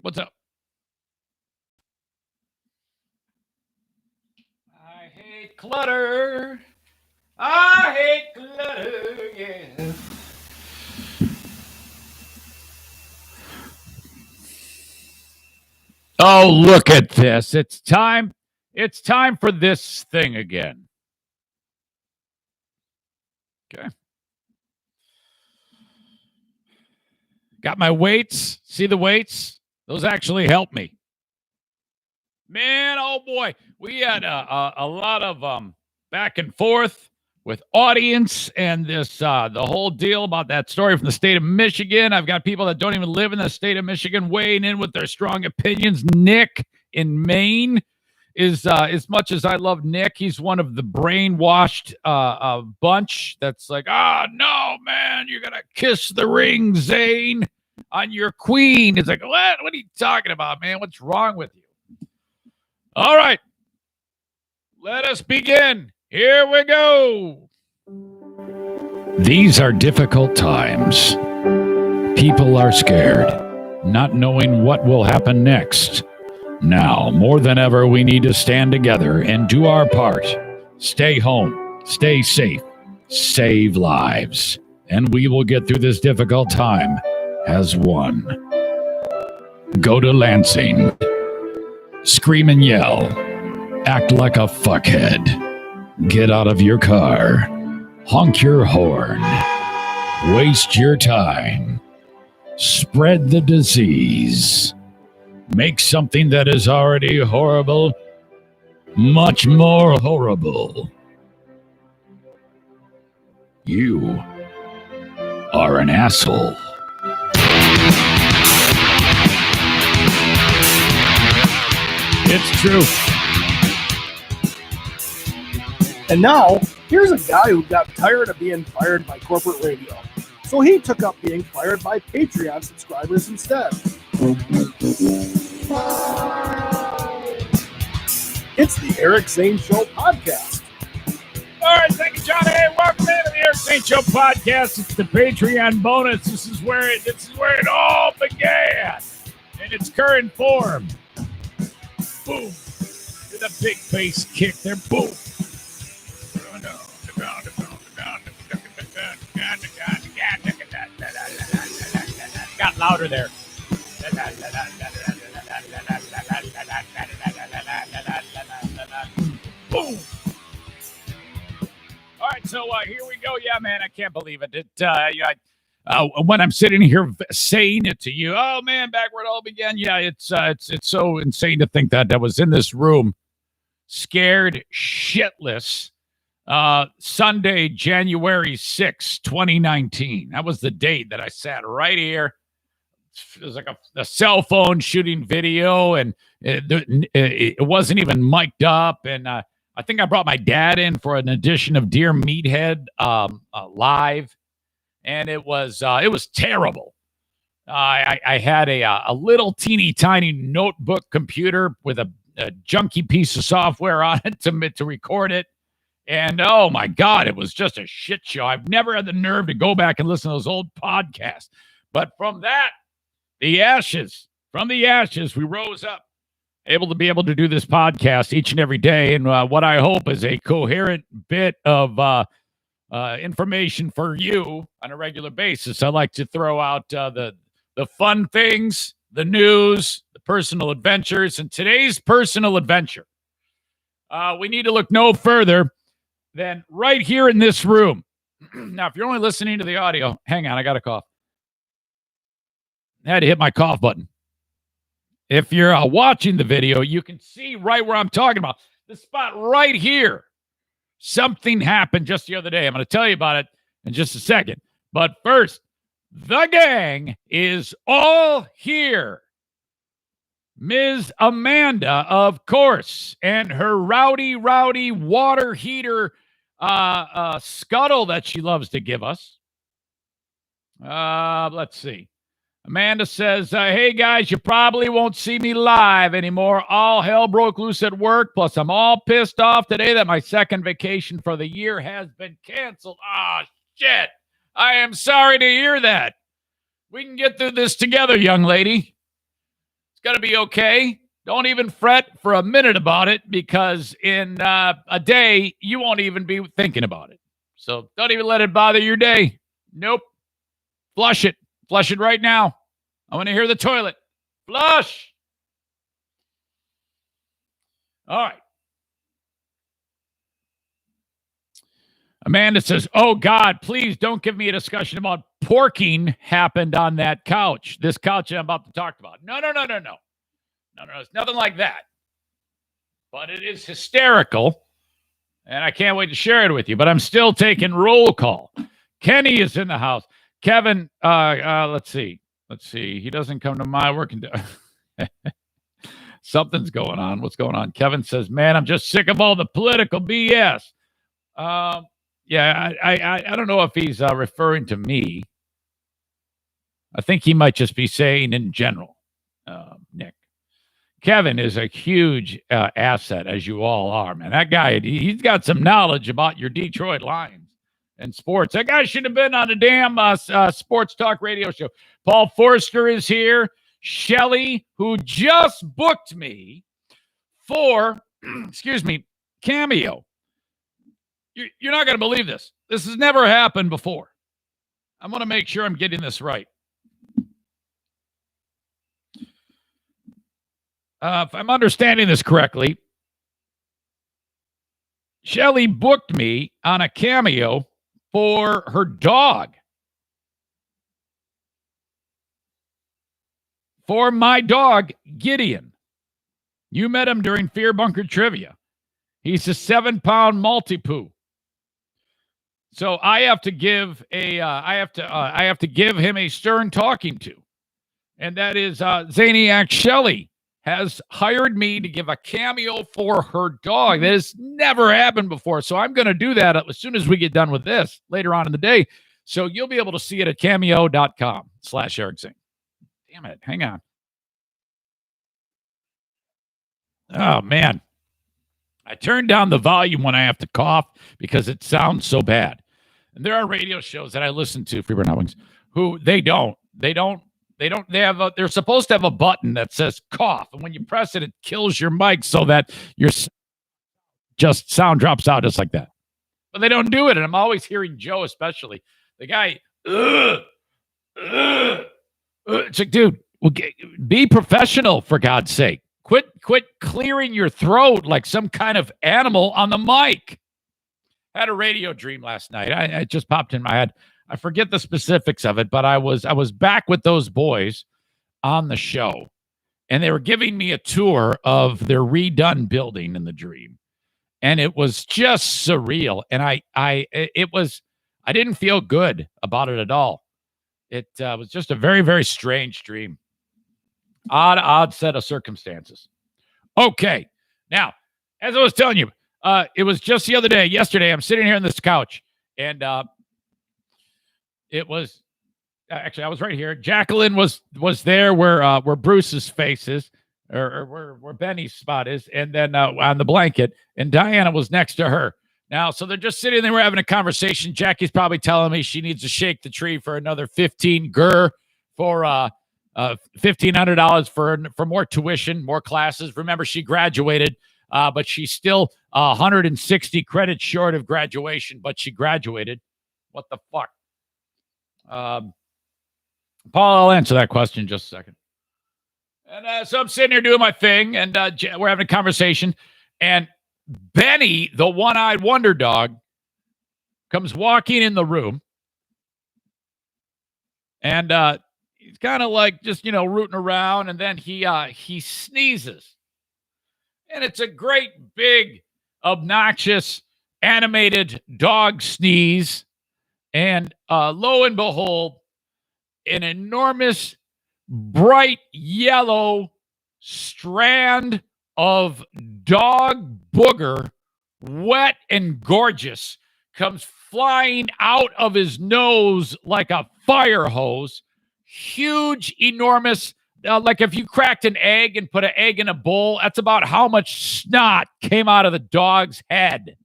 What's up? I hate clutter. I hate clutter, yeah. Oh, look at this. It's time. It's time for this thing again. Okay. Got my weights. See the weights? Those actually help me. Man, oh boy. We had a lot of back and forth with audience and this the whole deal about that story from the state of Michigan. I've got people that don't even live in the state of Michigan weighing in with their strong opinions. Nick in Maine is as much as I love Nick, he's one of the brainwashed bunch that's like, no, man, you're gonna kiss the ring, Zane, on your queen. It's like, what are you talking about, man? What's wrong with you? All right, let us begin. Here we go. These are difficult times. People are scared, not knowing what will happen next. Now, more than ever, we need to stand together and do our part. Stay home, stay safe, save lives, and we will get through this difficult time as one. Go to Lansing. Scream and yell. Act like a fuckhead. Get out of your car. Honk your horn. Waste your time. Spread the disease. Make something that is already horrible much more horrible. You are an asshole. It's true. And now, here's a guy who got tired of being fired by corporate radio. So he took up being fired by Patreon subscribers instead. It's the Eric Zane Show podcast. All right, thank you, Johnny. Hey, welcome into the Eric Zane Show podcast. It's the Patreon bonus. This is where it all began in its current form. Boom. With a big bass kick there. Boom. Got louder there. Boom. All right, so here we go. Yeah, man, I can't believe it. When I'm sitting here saying it to you, oh man, back where it all began. Yeah, it's so insane to think that I was in this room, scared shitless. Sunday, January 6th, 2019. That was the date that I sat right here. It was like a cell phone shooting video, and it wasn't even mic'd up. And I think I brought my dad in for an edition of Dear Meathead live, and it was terrible. I had a little teeny tiny notebook computer with a junky piece of software on it to record it. And oh my God, it was just a shit show. I've never had the nerve to go back and listen to those old podcasts. But from the ashes, we rose up, able to do this podcast each and every day. And what I hope is a coherent bit of information for you on a regular basis. I like to throw out the fun things, the news, the personal adventures. And today's personal adventure, we need to look no further than right here in this room. Now, if you're only listening to the audio, hang on, I got a cough. I had to hit my cough button. If you're watching the video, you can see right where I'm talking about. The spot right here. Something happened just the other day. I'm going to tell you about it in just a second. But first, the gang is all here. Ms. Amanda, of course, and her rowdy water heater scuttle that she loves to give us. Let's see. Amanda says, hey, guys, you probably won't see me live anymore. All hell broke loose at work. Plus, I'm all pissed off today that my second vacation for the year has been canceled. Shit. I am sorry to hear that. We can get through this together, young lady. It's going to be okay. Don't even fret for a minute about it, because in a day, you won't even be thinking about it. So don't even let it bother your day. Nope. Flush it. Flush it right now. I want to hear the toilet. Flush. All right. Amanda says, oh, God, please don't give me a discussion about porking happened on that couch. This couch I'm about to talk about. No. It's nothing like that. But it is hysterical, and I can't wait to share it with you. But I'm still taking roll call. Kenny is in the house. Kevin, let's see. He doesn't come to my work. Something's going on. What's going on? Kevin says, man, I'm just sick of all the political BS. Yeah, I don't know if he's referring to me. I think he might just be saying in general, Nick. Kevin is a huge asset, as you all are, man. That guy, he's got some knowledge about your Detroit Lions and sports. That guy should have been on a damn sports talk radio show. Paul Forster is here. Shelly, who just booked me for, Cameo. You're not going to believe this. This has never happened before. I want to make sure I'm getting this right. If I'm understanding this correctly, Shelly booked me on a Cameo for her dog. For my dog, Gideon. You met him during Fear Bunker Trivia. He's a 7-pound multi-poo. So I have to give him a stern talking to. And that is Zaniac Shelley has hired me to give a cameo for her dog. That has never happened before. So I'm going to do that as soon as we get done with this later on in the day. So you'll be able to see it at cameo.com/Eric Zane. Damn it. Hang on. Oh, man. I turn down the volume when I have to cough because it sounds so bad. And there are radio shows that I listen to, Freeburn Hot Wings, who they're supposed to have a button that says cough. And when you press it, it kills your mic so that your just sound drops out just like that. But they don't do it. And I'm always hearing Joe, especially the guy. It's like, dude, be professional for God's sake. Quit clearing your throat like some kind of animal on the mic. I had a radio dream last night. It just popped in my head. I forget the specifics of it, but I was back with those boys on the show, and they were giving me a tour of their redone building in the dream, and it was just surreal. And I didn't feel good about it at all. It was just a very, very strange dream. Odd set of circumstances. Okay, now as I was telling you, it was just the other day. Yesterday, I'm sitting here on this couch, and it was actually I was right here. Jacqueline was there where Bruce's face is, or where Benny's spot is, and then on the blanket, and Diana was next to her. Now, so they're just sitting there, we're having a conversation. Jackie's probably telling me she needs to shake the tree for another $15 for $1,500 for more tuition, more classes. Remember, she graduated. But she's still 160 credits short of graduation, but she graduated. What the fuck? Paul, I'll answer that question in just a second. And so I'm sitting here doing my thing, and we're having a conversation, and Benny, the one-eyed wonder dog, comes walking in the room, and he's kind of like just, rooting around, and then he sneezes. And it's a great, big, obnoxious, animated dog sneeze. And lo and behold, an enormous, bright yellow strand of dog booger, wet and gorgeous, comes flying out of his nose like a fire hose. Huge, enormous. Like if you cracked an egg and put an egg in a bowl, that's about how much snot came out of the dog's head.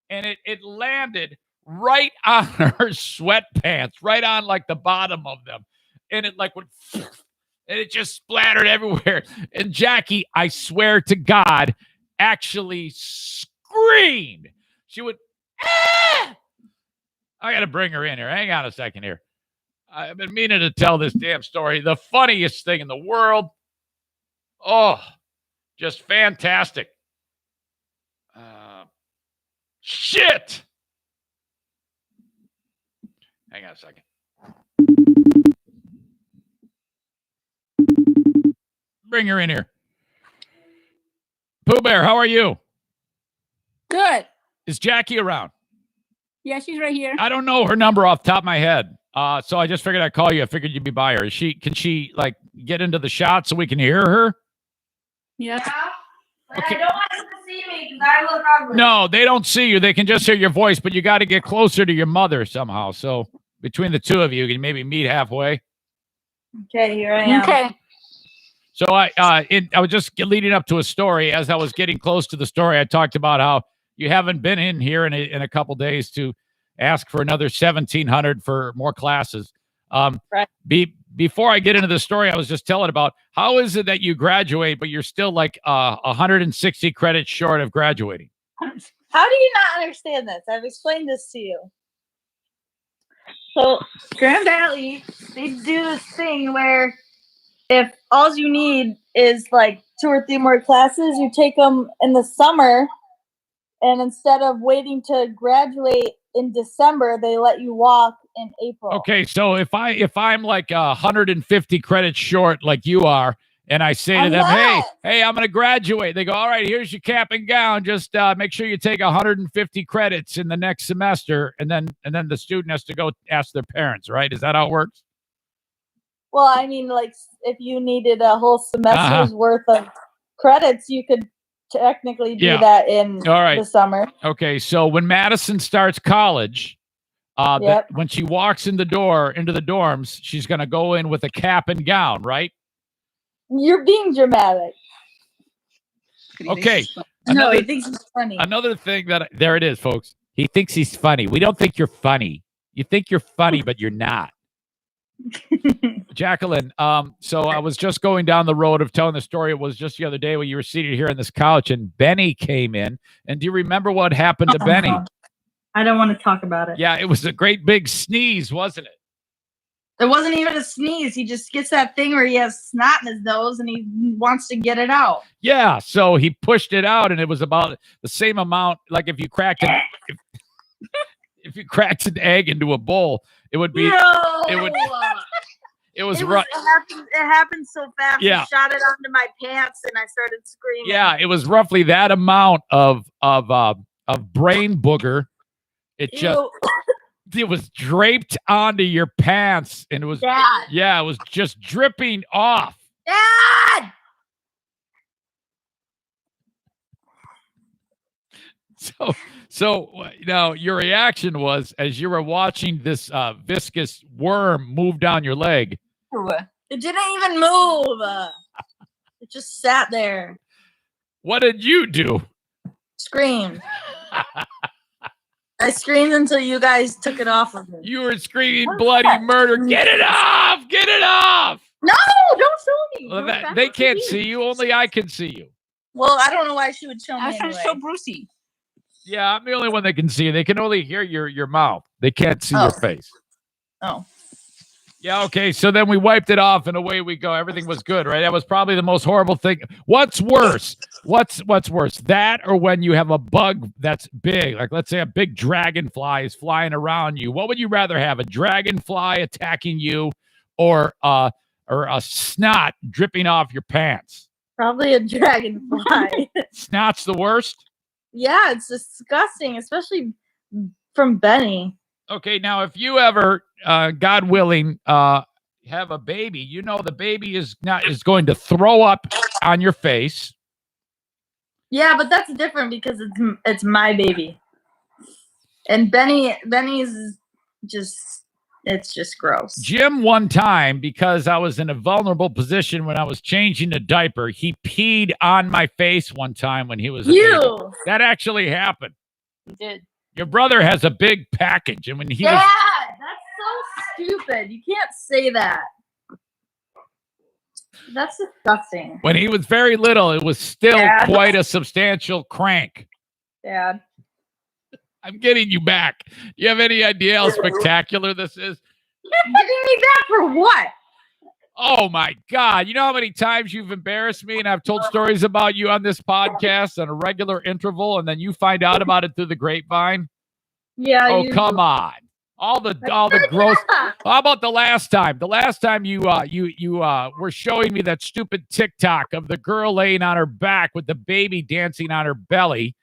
And it landed right on her sweatpants, right on like the bottom of them. And it like went and it just splattered everywhere. And Jackie, I swear to God, actually screamed. She would, ah! I got to bring her in here. Hang on a second here. I've been meaning to tell this damn story. The funniest thing in the world. Oh, just fantastic. Shit. Hang on a second. Bring her in here. Pooh Bear, how are you? Good. Is Jackie around? Yeah, she's right here. I don't know her number off the top of my head. So I just figured I'd call you. I figured you'd be by her. Can she like get into the shot so we can hear her? Yeah. Okay. I don't want them to see me because I look ugly. No, they don't see you. They can just hear your voice, but you got to get closer to your mother somehow. So between the two of you, you can maybe meet halfway. Okay, here I am. Okay. So I was just leading up to a story. As I was getting close to the story, I talked about how you haven't been in here in a couple days to ask for another 1,700 for more classes. Right. Before I get into the story, I was just telling about how is it that you graduate, but you're still like 160 credits short of graduating? How do you not understand this? I've explained this to you. So Grand Valley, they do this thing where if all you need is like 2 or 3 more classes, you take them in the summer, and instead of waiting to graduate in December, they let you walk in April. Okay, so if I'm like 150 credits short, like you are, and I say to them, hey, I'm going to graduate. They go, all right, here's your cap and gown. Just make sure you take 150 credits in the next semester, and then the student has to go ask their parents, right? Is that how it works? Well, I mean, like if you needed a whole semester's worth of credits, you could technically do that in the summer. Okay, so when Madison starts college, when she walks into the dorms, she's going to go in with a cap and gown, right? You're being dramatic. Okay. No, he thinks he's funny. Another thing there it is, folks. He thinks he's funny. We don't think you're funny. You think you're funny, but you're not. Jacqueline, so I was just going down the road of telling the story. It was just the other day when you were seated here on this couch and Benny came in. And do you remember what happened to Benny? I don't want to talk about it. Yeah, it was a great big sneeze, wasn't it? It wasn't even a sneeze. He just gets that thing where he has snot in his nose and he wants to get it out. Yeah, so he pushed it out, and it was about the same amount. Like if you cracked if you cracked an egg into a bowl, it would be. No. It was rough. It happened so fast. Yeah. I shot it onto my pants and I started screaming. Yeah, it was roughly that amount of brain booger. It was draped onto your pants, and it was Dad. Yeah, it was just dripping off. Dad! So now your reaction was, as you were watching this viscous worm move down your leg. It didn't even move. It just sat there. What did you do? Screamed. I screamed until you guys took it off of me. You were screaming bloody murder. Get it off! Get it off! No, don't show me. Well, they can't see you. Only I can see you. Well, I don't know why she would show me. I was trying to show Brucey. Yeah, I'm the only one that can see you. They can only hear your mouth. They can't see your face. Oh. Yeah, okay. So then we wiped it off and away we go. Everything was good, right? That was probably the most horrible thing. What's worse? What's worse? That or when you have a bug that's big, like let's say a big dragonfly is flying around you. What would you rather have? A dragonfly attacking you or a snot dripping off your pants? Probably a dragonfly. Snot's the worst? Yeah, it's disgusting, especially from Benny. Okay, now if you ever, God willing, have a baby, you know the baby is going to throw up on your face. Yeah, but that's different because it's my baby, and Benny's it's just gross. Jim, one time, because I was in a vulnerable position when I was changing a diaper, he peed on my face one time when he was a baby. That actually happened. He did. Your brother has a big package, and when he that's so stupid. You can't say that. That's disgusting. When he was very little, it was still Dad. quite a substantial crank. Dad. I'm getting you back. Do you have any idea how spectacular this is? Getting me back for what? Oh my God. You know how many times you've embarrassed me and I've told stories about you on this podcast on a regular interval and then you find out about it through the grapevine? Yeah. Oh, come on. All the gross. How about the last time? The last time you were showing me that stupid TikTok of the girl laying on her back with the baby dancing on her belly.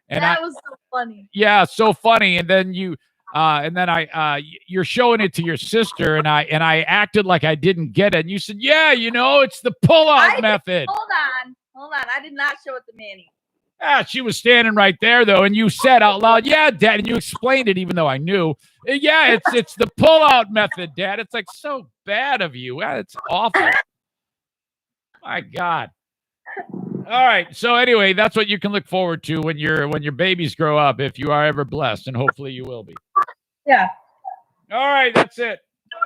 And that was so funny. Yeah, so funny. And then you're showing it to your sister, and I acted like I didn't get it. And you said, "Yeah, it's the pull-out method." Hold on. I did not show it to Manny. She was standing right there though, and you said out loud, "Yeah, Dad," and you explained it even though I knew. Yeah, it's the pull-out method, Dad. It's like so bad of you. It's awful. My God. All right. So anyway, that's what you can look forward to when your babies grow up, if you are ever blessed, and hopefully you will be. Yeah. All right, that's it.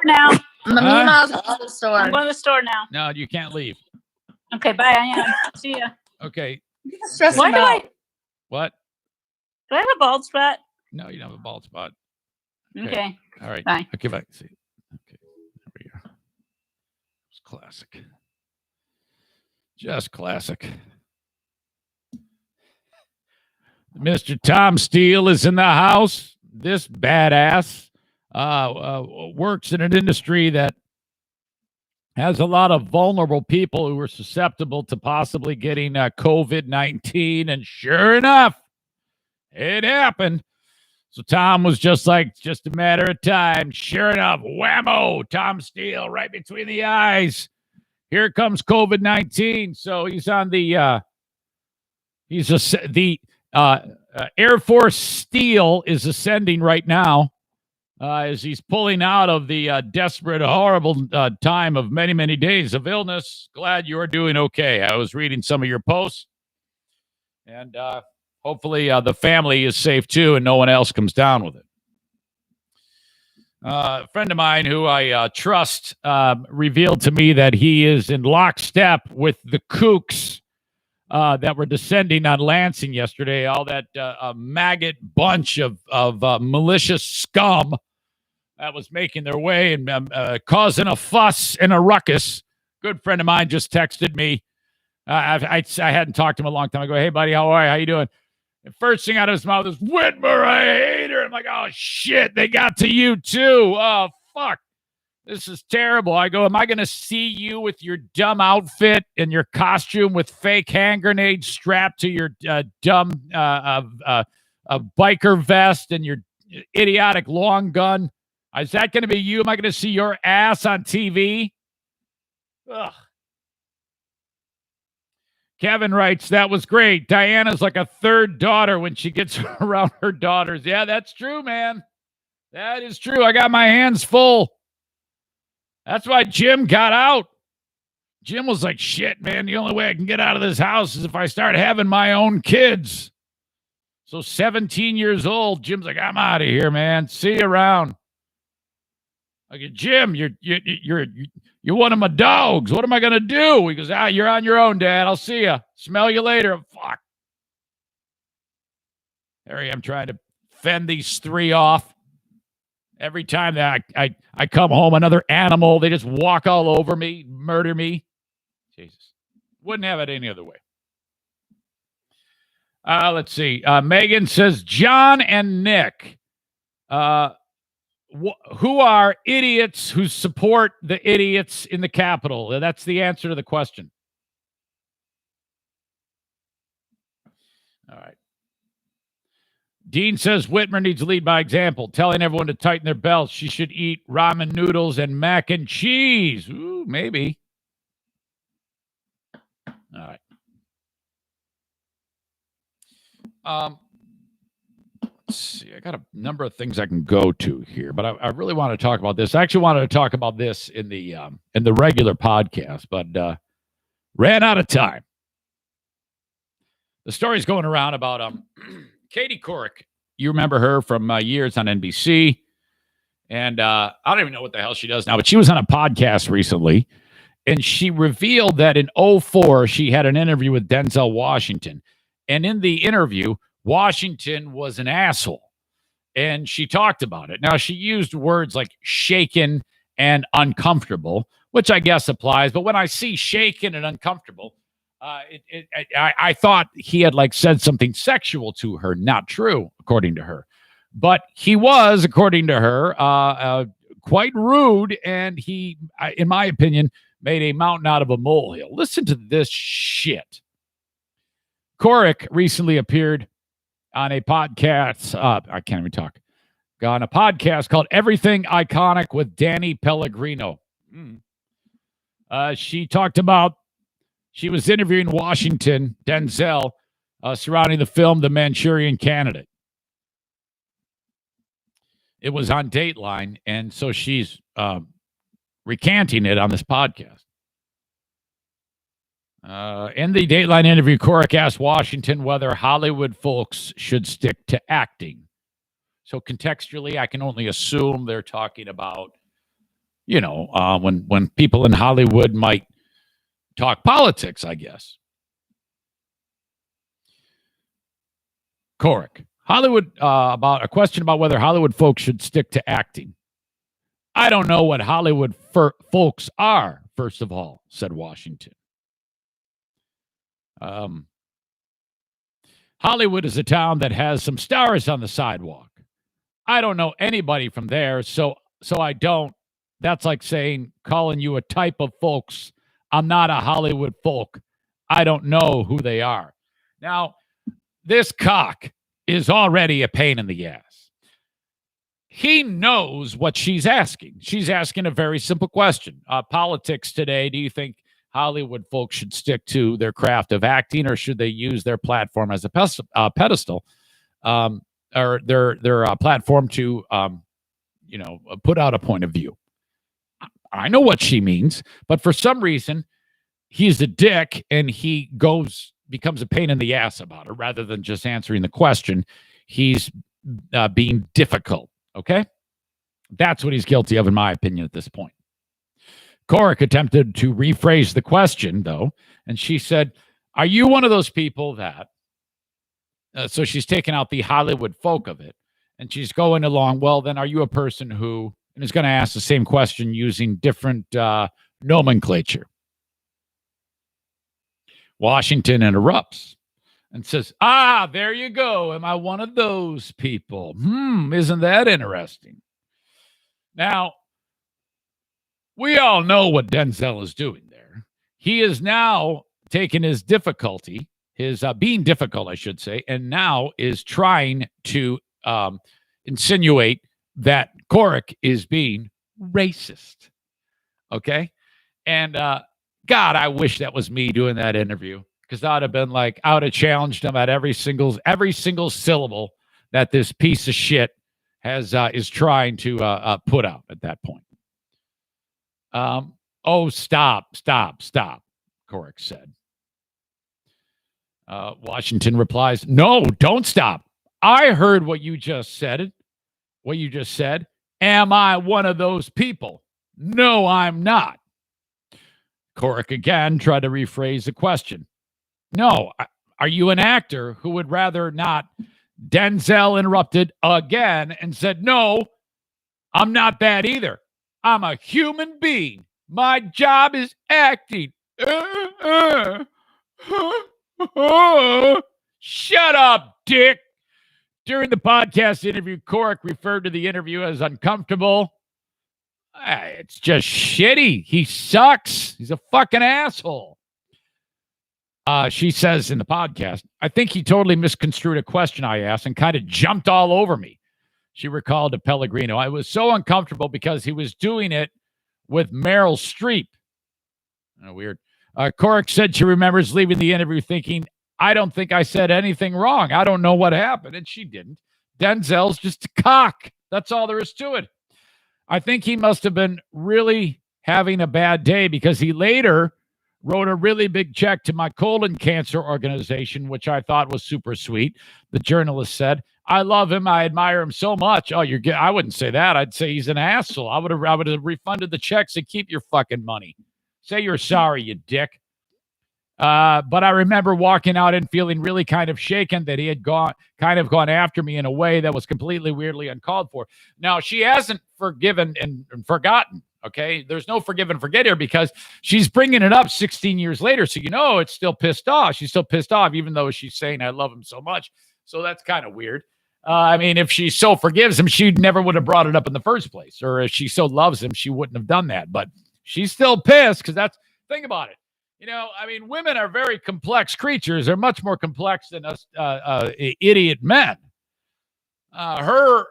Now. I'm going to the store. I'm going to the store now. No, you can't leave. Okay, bye. I am. See ya. Okay. Why do I? What? Do I have a bald spot? No, you don't have a bald spot. Okay. All right. Bye. Okay, bye. See. Okay. There we go. It's classic. Just classic. Mr. Tom Steele is in the house. This badass works in an industry that has a lot of vulnerable people who are susceptible to possibly getting COVID-19. And sure enough, it happened. So Tom was just a matter of time. Sure enough, whammo, Tom Steele right between the eyes. Here comes COVID-19. So he's on the Air Force Steel is ascending right now as he's pulling out of the desperate, horrible time of many, many days of illness. Glad you're doing okay. I was reading some of your posts, and hopefully the family is safe too and no one else comes down with it. A friend of mine who I trust revealed to me that he is in lockstep with the kooks that were descending on Lansing yesterday. All that maggot bunch of malicious scum that was making their way and causing a fuss and a ruckus. Good friend of mine just texted me. I hadn't talked to him a long time. I go, "Hey, buddy, how are you? How you doing?" The first thing out of his mouth is, "Whitmer, I hate her." I'm like, "Oh, shit, they got to you, too. Oh, fuck. This is terrible." I go, "Am I going to see you with your dumb outfit and your costume with fake hand grenades strapped to your dumb biker vest and your idiotic long gun? Is that going to be you? Am I going to see your ass on TV?" Ugh. Kevin writes, "That was great. Diana's like a third daughter when she gets around her daughters." Yeah, that's true, man. That is true. I got my hands full. That's why Jim got out. Jim was like, "Shit, man, the only way I can get out of this house is if I start having my own kids." So 17 years old, Jim's like, "I'm out of here, man. See you around." I go, "Jim, you're one of my dogs. What am I gonna do?" He goes, "You're on your own, Dad. I'll see you. Smell you later." Fuck. There I am trying to fend these three off. Every time that I come home, another animal, they just walk all over me, murder me. Jesus. Wouldn't have it any other way. Let's see. Megan says, "John and Nick, who are idiots who support the idiots in the Capitol?" That's the answer to the question. All right. Dean says, "Whitmer needs to lead by example, telling everyone to tighten their belts. She should eat ramen noodles and mac and cheese." Ooh, maybe. All right. Let's see. I got a number of things I can go to here, but I really want to talk about this. I actually wanted to talk about this in the regular podcast, but ran out of time. The story's going around about Katie Couric. You remember her from years on NBC, and I don't even know what the hell she does now, but she was on a podcast recently, And she revealed that in '04, she had an interview with Denzel Washington. And in the interview, Washington was an asshole. And she talked about it. Now, she used words like shaken and uncomfortable, which I guess applies. But when I see shaken and uncomfortable, I thought he had like said something sexual to her. Not true, according to her. But he was, according to her, quite rude. And he, in my opinion, made a mountain out of a molehill. Listen to this shit. Korek recently appeared on a podcast. I can't even talk. On a podcast called Everything Iconic with Danny Pellegrino. She talked about, she was interviewing Washington, Denzel, surrounding the film The Manchurian Candidate. It was on Dateline, and so she's recanting it on this podcast. In the Dateline interview, Korek asked Washington whether Hollywood folks should stick to acting. So contextually, I can only assume they're talking about, when people in Hollywood might talk politics, I guess. Korek, Hollywood, about a question about whether Hollywood folks should stick to acting. I don't know what Hollywood folks are, first of all, said Washington. Hollywood is a town that has some stars on the sidewalk. I don't know anybody from there, so I don't. That's like saying, calling you a type of folks. I'm not a Hollywood folk. I don't know who they are. Now, this cock is already a pain in the ass. He knows what she's asking. She's asking a very simple question. Politics today, do you think Hollywood folks should stick to their craft of acting, or should they use their platform as a pedestal? Or their platform to, put out a point of view. I know what she means, but for some reason, he's a dick and he becomes a pain in the ass about it rather than just answering the question. He's being difficult, okay? That's what he's guilty of, in my opinion, at this point. Korek attempted to rephrase the question, though, and she said, are you one of those people that... so she's taking out the Hollywood folk of it, and she's going along, well, then are you a person who, and is going to ask the same question using different nomenclature. Washington interrupts and says, there you go. Am I one of those people? Isn't that interesting? Now, we all know what Denzel is doing there. He is now taking his difficulty, his being difficult, I should say, and now is trying to insinuate that Korek is being racist. Okay? And God, I wish that was me doing that interview, because I'd have been like, I would have challenged him at every single syllable that this piece of shit is trying to put out at that point. Stop, Korek said. Washington replies, no, don't stop. I heard what you just said. Am I one of those people? No, I'm not. Korek again tried to rephrase the question. No, are you an actor who would rather not? Denzel interrupted again and said, no, I'm not that either. I'm a human being. My job is acting. Shut up, dick. During the podcast interview, Korek referred to the interview as uncomfortable. It's just shitty. He sucks. He's a fucking asshole. She says in the podcast, I think he totally misconstrued a question I asked and kind of jumped all over me. She recalled to Pellegrino, I was so uncomfortable because he was doing it with Meryl Streep. Weird. Korek said she remembers leaving the interview thinking, I don't think I said anything wrong. I don't know what happened. And she didn't. Denzel's just a cock. That's all there is to it. I think he must have been really having a bad day, because he later wrote a really big check to my colon cancer organization, which I thought was super sweet. The journalist said, I love him. I admire him so much. I wouldn't say that. I'd say he's an asshole. I would have refunded the checks and keep your fucking money. Say you're sorry, you dick. But I remember walking out and feeling really kind of shaken that he had gone after me in a way that was completely weirdly uncalled for. Now, she hasn't forgiven and forgotten, okay? There's no forgive and forget here because she's bringing it up 16 years later. So, it's still pissed off. She's still pissed off, even though she's saying, I love him so much. So that's kind of weird. I mean, if she so forgives him, she never would have brought it up in the first place. Or if she so loves him, she wouldn't have done that. But she's still pissed because think about it. I mean, women are very complex creatures. They're much more complex than us idiot men. Her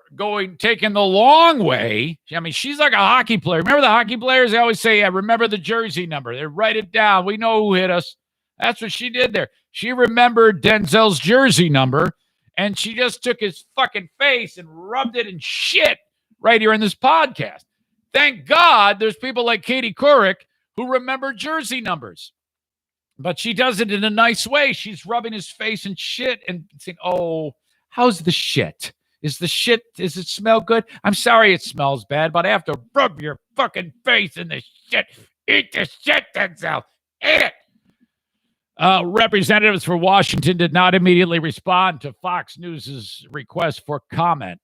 taking the long way. I mean, she's like a hockey player. Remember the hockey players? They always say, remember the jersey number. They write it down. We know who hit us. That's what she did there. She remembered Denzel's jersey number, and she just took his fucking face and rubbed it in shit right here in this podcast. Thank God there's people like Katie Couric who remember jersey numbers. But she does it in a nice way. She's rubbing his face in shit and saying, oh, how's the shit? Does it smell good? I'm sorry it smells bad, but I have to rub your fucking face in the shit. Eat the shit, Denzel. Eat it. Representatives for Washington did not immediately respond to Fox News' request for comment.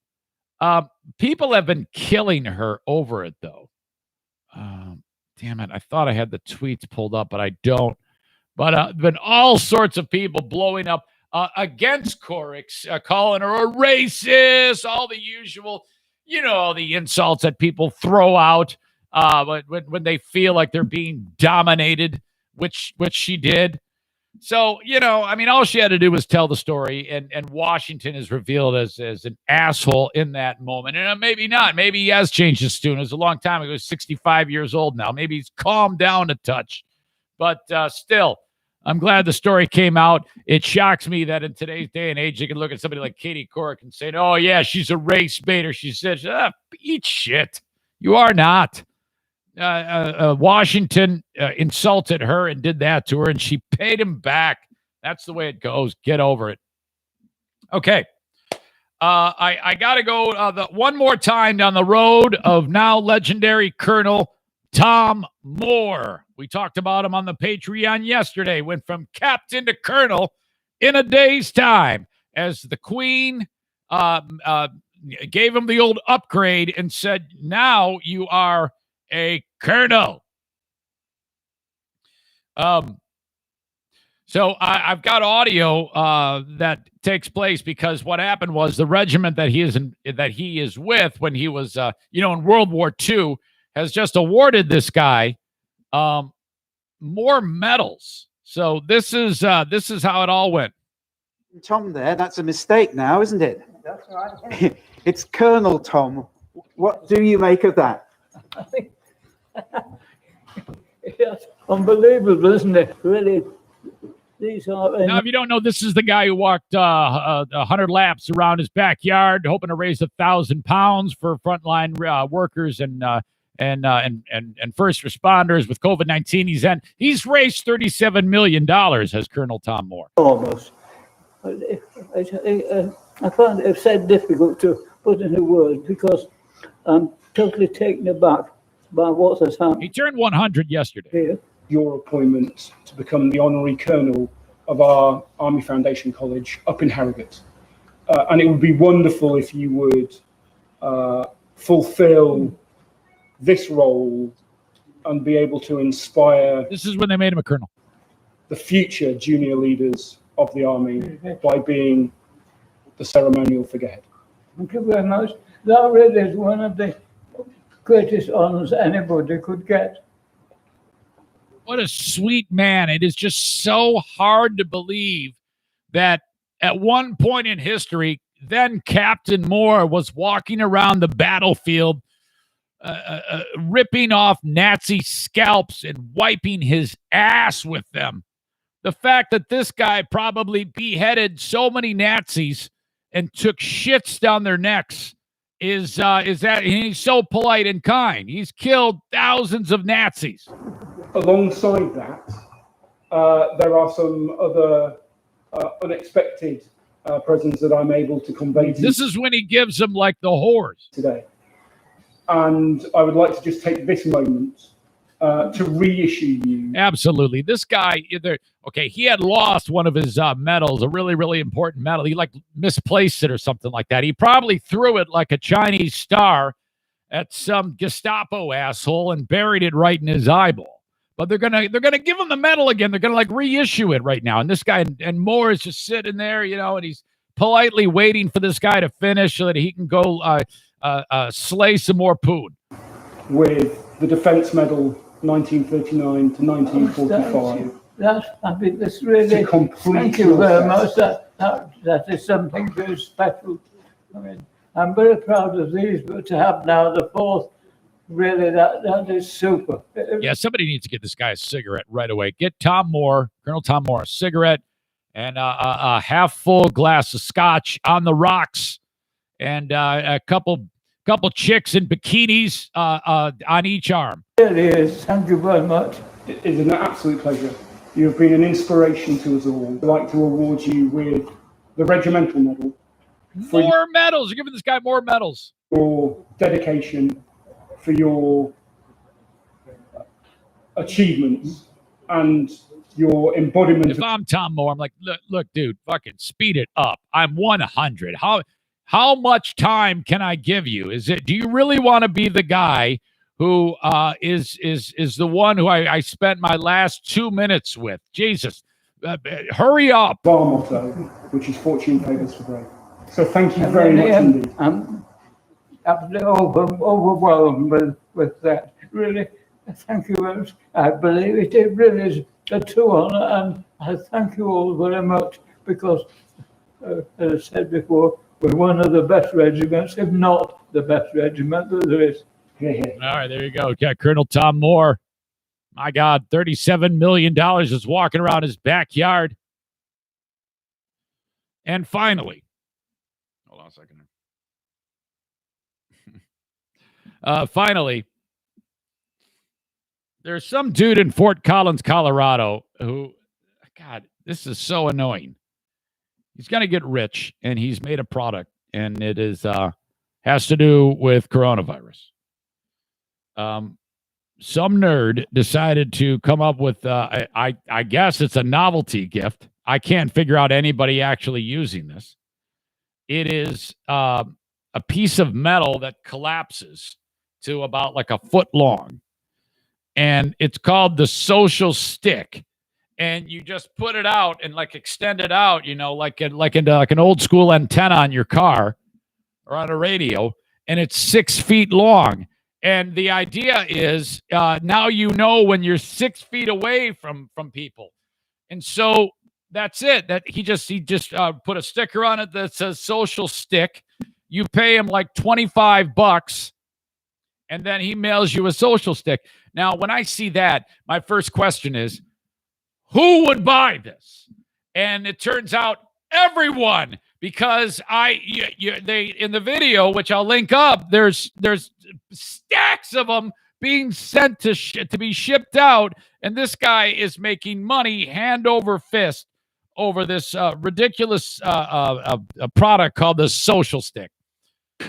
People have been killing her over it, though. Damn it. I thought I had the tweets pulled up, but I don't. But been all sorts of people blowing up against Corix, calling her a racist, all the usual, all the insults that people throw out when they feel like they're being dominated, which she did. So, I mean, all she had to do was tell the story, and Washington is revealed as an asshole in that moment. And maybe not. Maybe he has changed his tune. It was a long time ago. He's 65 years old now. Maybe he's calmed down a touch. But still, I'm glad the story came out. It shocks me that in today's day and age, you can look at somebody like Katie Couric and say, oh, yeah, she's a race baiter. She says, eat shit. You are not. Washington insulted her and did that to her, and she paid him back. That's the way it goes. Get over it. Okay. I got to go one more time down the road of now legendary Colonel Tom Moore. We talked about him on the Patreon yesterday. Went from captain to colonel in a day's time as the Queen gave him the old upgrade and said, now you are a colonel. So I've got audio that takes place because what happened was the regiment that he is with when he was in World War II has just awarded this guy more medals. So this is how it all went. Tom there, that's a mistake now, isn't it? That's right. It's Colonel Tom. What do you make of that? I think it's unbelievable, isn't it? Really. These are. Now, if you don't know, this is the guy who walked 100 laps around his backyard, hoping to raise 1,000 pounds for frontline workers and first responders with COVID-19. He's raised $37 million, has Colonel Tom Moore. Almost. I find it said difficult to put into words because I'm totally taken aback by what has happened. He turned 100 yesterday. Here. Your appointment to become the honorary colonel of our Army Foundation College up in Harrogate. And it would be wonderful if you would fulfill this role and be able to inspire. This is when they made him a colonel. The future junior leaders of the Army by being the ceremonial figurehead. Thank you very much. That really is one of the greatest honors anybody could get. What a sweet man. It is just so hard to believe that at one point in history, then Captain Moore was walking around the battlefield, ripping off Nazi scalps and wiping his ass with them. The fact that this guy probably beheaded so many Nazis and took shits down their necks is that he's so polite and kind. He's killed thousands of Nazis. Alongside that, there are some other unexpected presents that I'm able to convey to you. This is when he gives them like the whores Today. And I would like to just take this moment to reissue you. Absolutely. This guy, okay, he had lost one of his medals, a really, really important medal. He like misplaced it or something like that. He probably threw it like a Chinese star at some Gestapo asshole and buried it right in his eyeball. But they're gonna give him the medal again. They're gonna like reissue it right now. And this guy and Moore is just sitting there, and he's politely waiting for this guy to finish so that he can go slay some more poon. With the Defence Medal 1939 to 1945. I think this really. Thank you very much. That is something very special. I mean, I'm very proud of these, but to have now the fourth, really, that is super. Yeah, somebody needs to get this guy a cigarette right away. Get Colonel Tom Moore, a cigarette and a half full glass of scotch on the rocks, and a couple chicks in bikinis on each arm. It really is. Thank you very much. It is an absolute pleasure. You have been an inspiration to us all. I'd like to award you with the Regimental Medal. More medals. You're giving this guy more medals. Your dedication, for your achievements, and your embodiment. If I'm Tom Moore, I'm like, look, dude, fucking speed it up. I'm 100. How much time can I give you? Do you really want to be the guy who is the one who I spent my last 2 minutes with? Jesus, hurry up. Our motto, which is fortune favours the brave. So thank you very much indeed. I'm absolutely overwhelmed with that. Really, thank you very much. I believe it really is a true honour, and I thank you all very much because, as I said before, we're one of the best regiments, if not the best regiment that there is. All right, there you go. Got Colonel Tom Moore. My God, $37 million is walking around his backyard. And finally, hold on a second. Finally, there's some dude in Fort Collins, Colorado, who, God, this is so annoying. He's going to get rich, and he's made a product, and it is has to do with coronavirus. Some nerd decided to come up with, I guess it's a novelty gift. I can't figure out anybody actually using this. It is a piece of metal that collapses to about like a foot long. And it's called the social stick. And you just put it out and like extend it out, like an old school antenna on your car or on a radio. And it's 6 feet long. And the idea is now when you're 6 feet away from people. And so that's it. That he just put a sticker on it that says social stick. You pay him like $25, and then he mails you a social stick. Now, when I see that, my first question is, who would buy this? And it turns out everyone, because they in the video, which I'll link up, there's stacks of them being sent to be shipped out, and this guy is making money hand over fist over this ridiculous product called the social stick.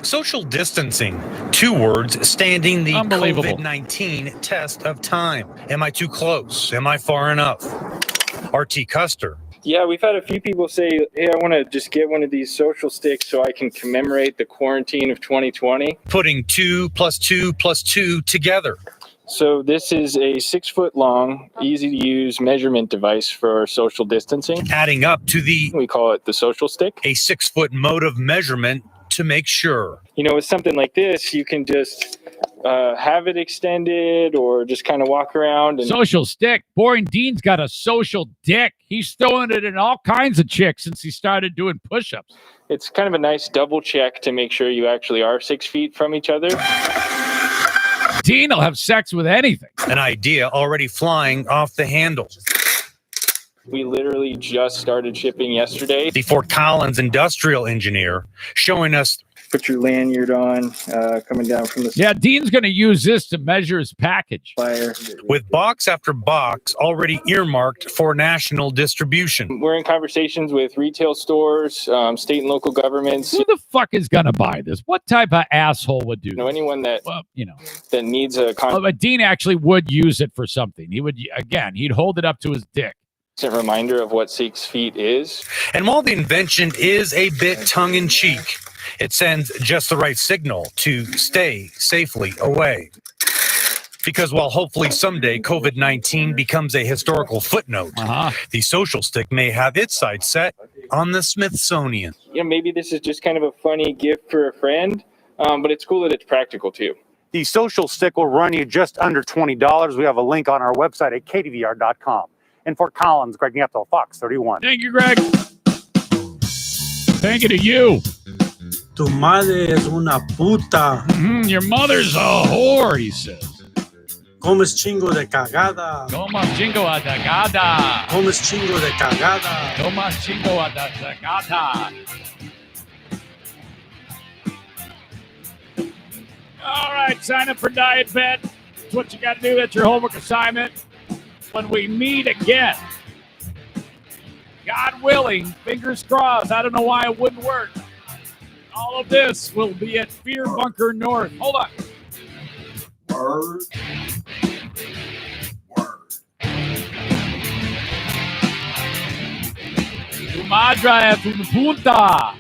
Social distancing, 2 words standing the Unbelievable. COVID-19 test of time. Am I too close? Am I far enough? RT Custer. Yeah, we've had a few people say, hey, I want to just get one of these social sticks so I can commemorate the quarantine of 2020. Putting 2 + 2 + 2 together. So this is a 6 foot long, easy to use measurement device for social distancing. Adding up to we call it the social stick. A 6 foot mode of measurement to make sure. With something like this, you can just have it extended or just kind of walk around. And social stick. Boring Dean's got a social dick. He's throwing it in all kinds of chicks since he started doing push-ups. It's kind of a nice double check to make sure you actually are 6 feet from each other. Dean will have sex with anything. An idea already flying off the handle. We literally just started shipping yesterday. The Fort Collins industrial engineer showing us put your lanyard on, coming down from the Yeah, Dean's going to use this to measure his package. fire. With box after box already earmarked for national distribution. We're in conversations with retail stores, state and local governments. Who the fuck is going to buy this? What type of asshole would do You know, this? anyone that Well, that needs a but Dean actually would use it for something. He would, again, he'd hold it up to his dick. constant reminder of what 6 feet is. And while the invention is a bit tongue-in-cheek, it sends just the right signal to stay safely away. Because while hopefully someday COVID-19 becomes a historical footnote, the social stick may have its sights set on the Smithsonian. You know, maybe this is just kind of a funny gift for a friend, but it's cool that it's practical too. The social stick will run you just under $20. We have a link on our website at ktvr.com. And for Collins, Greg Nieto, Fox 31. Thank you, Greg. Thank you to you. Tu madre es una puta. Your mother's a whore, he says. Comes chingo de cagada. Toma chingo a da gada. Comes chingo de cagada. Toma chingo a da gata. All right, sign up for Diet Bet. That's what you got to do. That's your homework assignment. When we meet again, God willing, fingers crossed. I don't know why it wouldn't work. All of this will be at Fear Bunker North. Hold on. Word. Tu madre es una puta.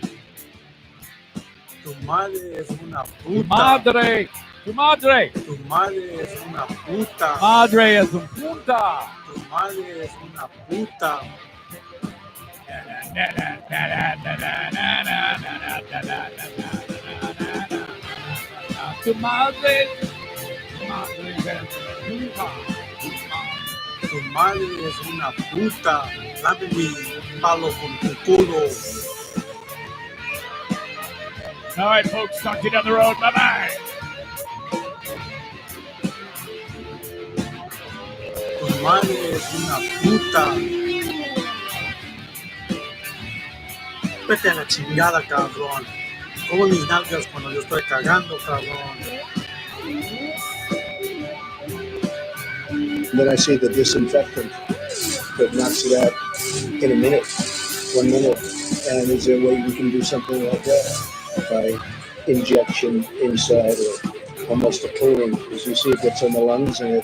Tu madre es una Tu puta. madre. Tu madre. Tu madre es una puta. Madre es una puta. Tu madre es una puta. Tu madre. Tu madre es una puta. Tu madre es una puta. Dame mi palo con tu culo. All right, folks. Talk to you down the road. Bye-bye. Tu madre es una puta. Vete a la chingada, cabrón. Como mis nalgas cuando yo estoy cagando, cabrón. Then I see the disinfectant that knocks it out in a minute, 1 minute. And is there a way we can do something like that by injection inside or almost a cleaning? Because you see it gets on the lungs and it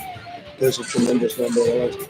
does a tremendous number of it.